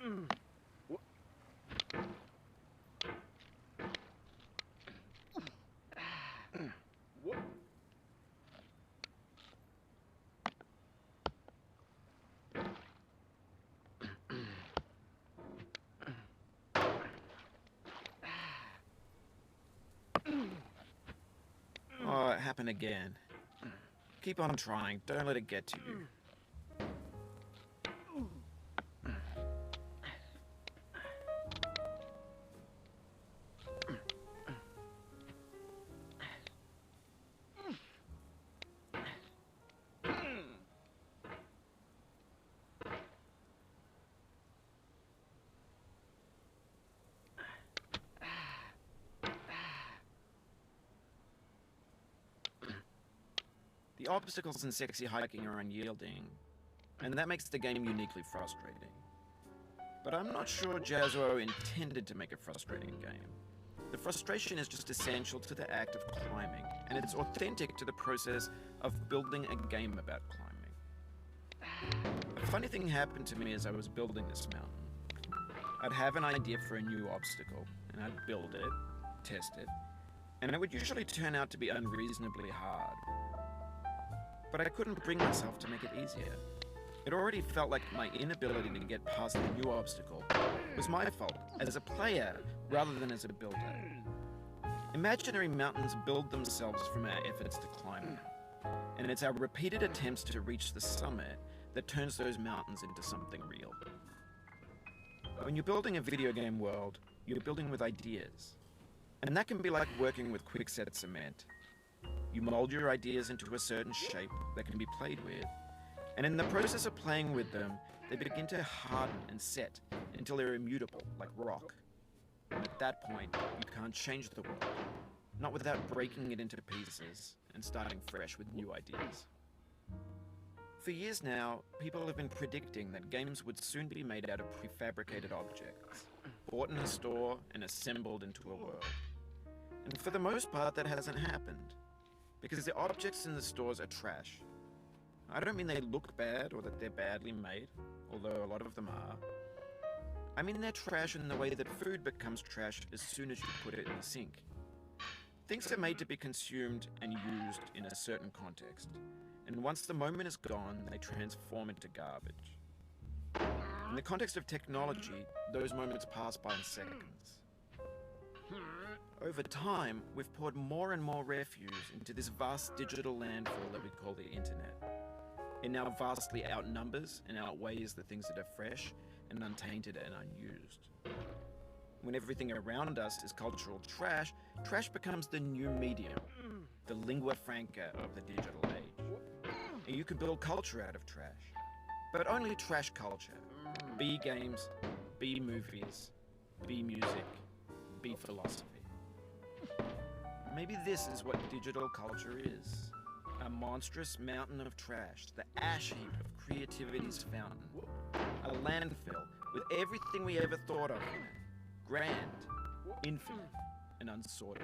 Oh, it happened again. Keep on trying. Don't let it get to you. The obstacles in sexy hiking are unyielding, and that makes the game uniquely frustrating. But I'm not sure Jazzo intended to make a frustrating game. The frustration is just essential to the act of climbing, and it's authentic to the process of building a game about climbing. A funny thing happened to me as I was building this mountain. I'd have an idea for a new obstacle, and I'd build it, test it, and it would usually turn out to be unreasonably hard. But I couldn't bring myself to make it easier. It already felt like my inability to get past the new obstacle was my fault as a player rather than as a builder. Imaginary mountains build themselves from our efforts to climb them, and it's our repeated attempts to reach the summit that turns those mountains into something real. When you're building a video game world, you're building with ideas, and that can be like working with quickset cement. You mold your ideas into a certain shape that can be played with, and in the process of playing with them, they begin to harden and set until they're immutable, like rock. And at that point, you can't change the world, not without breaking it into pieces and starting fresh with new ideas. For years now, people have been predicting that games would soon be made out of prefabricated objects, bought in a store and assembled into a world. And for the most part, that hasn't happened, because the objects in the stores are trash. I don't mean they look bad or that they're badly made, although a lot of them are. I mean they're trash in the way that food becomes trash as soon as you put it in the sink. Things are made to be consumed and used in a certain context, and once the moment is gone, they transform into garbage. In the context of technology, those moments pass by in seconds. Over time, we've poured more and more refuse into this vast digital landfill that we call the internet. It now vastly outnumbers and outweighs the things that are fresh and untainted and unused. When everything around us is cultural trash, trash becomes the new medium, the lingua franca of the digital age. And you can build culture out of trash, but only trash culture. Be games, be movies, be music, be philosophy. Maybe this is what digital culture is. A monstrous mountain of trash, the ash heap of creativity's fountain. A landfill with everything we ever thought of in it. Grand, infinite, and unsorted.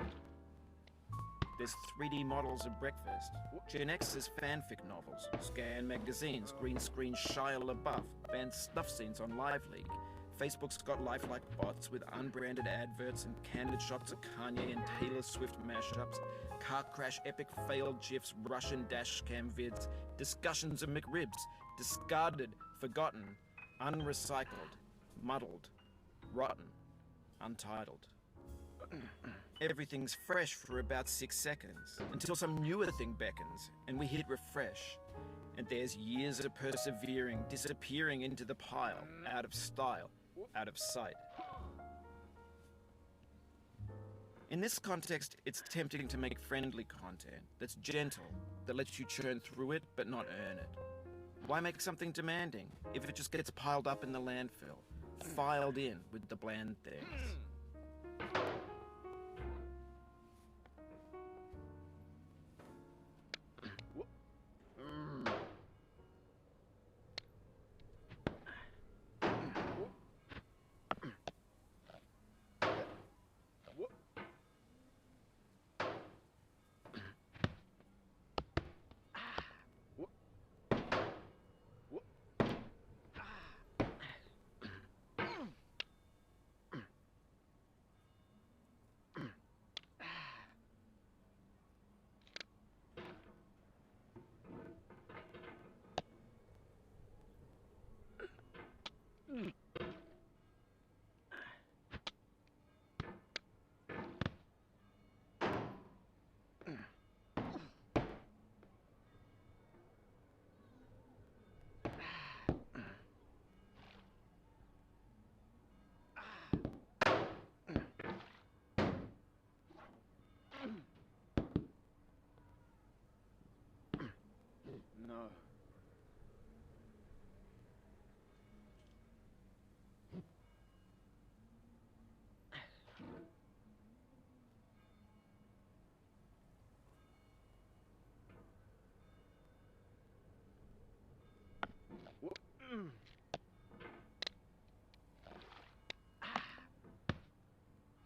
There's 3D models of breakfast, Gen X's fanfic novels, scan magazines, green screen Shia LaBeouf, banned snuff scenes on Live League. Facebook's got lifelike bots with unbranded adverts and candid shots of Kanye and Taylor Swift mashups, car crash epic failed GIFs, Russian dash cam vids, discussions of McRibs, discarded, forgotten, unrecycled, muddled, rotten, untitled. Everything's fresh for about 6 seconds, until some newer thing beckons, and we hit refresh. And there's years of persevering, disappearing into the pile, out of style, out of sight. In this context, it's tempting to make friendly content that's gentle, that lets you churn through it but not earn it. Why make something demanding if it just gets piled up in the landfill, filed in with the bland things?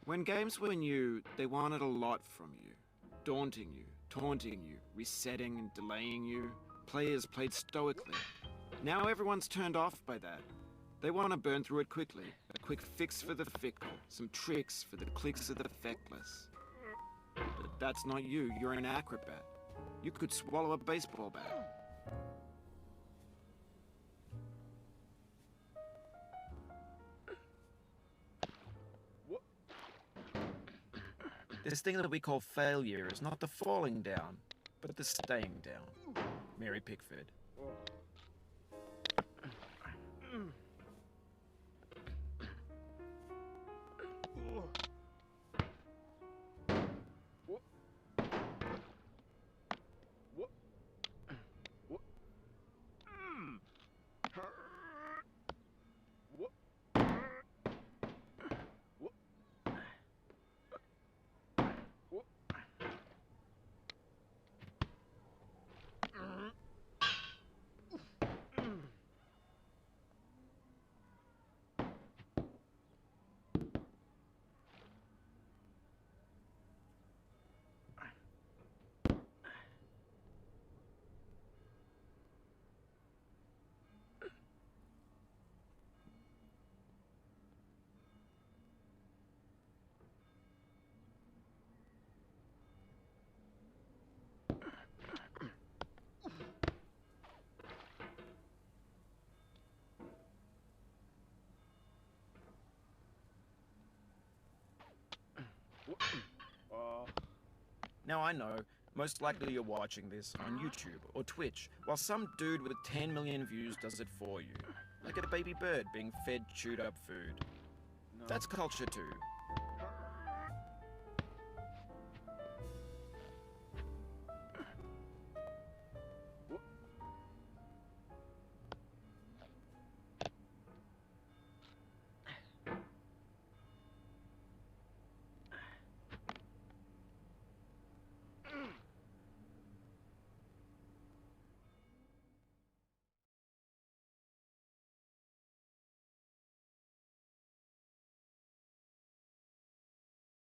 When games were new, they wanted a lot from you. Daunting you, taunting you, resetting and delaying you. Players played stoically. Now everyone's turned off by that. They want to burn through it quickly. A quick fix for the fickle. Some tricks for the clicks of the feckless. But that's not you. You're an acrobat. You could swallow a baseball bat. This thing that we call failure is not the falling down, but the staying down. Mary Pickford. Now I know, most likely you're watching this on YouTube or Twitch, while some dude with 10 million views does it for you. Like a baby bird being fed chewed up food. That's culture too.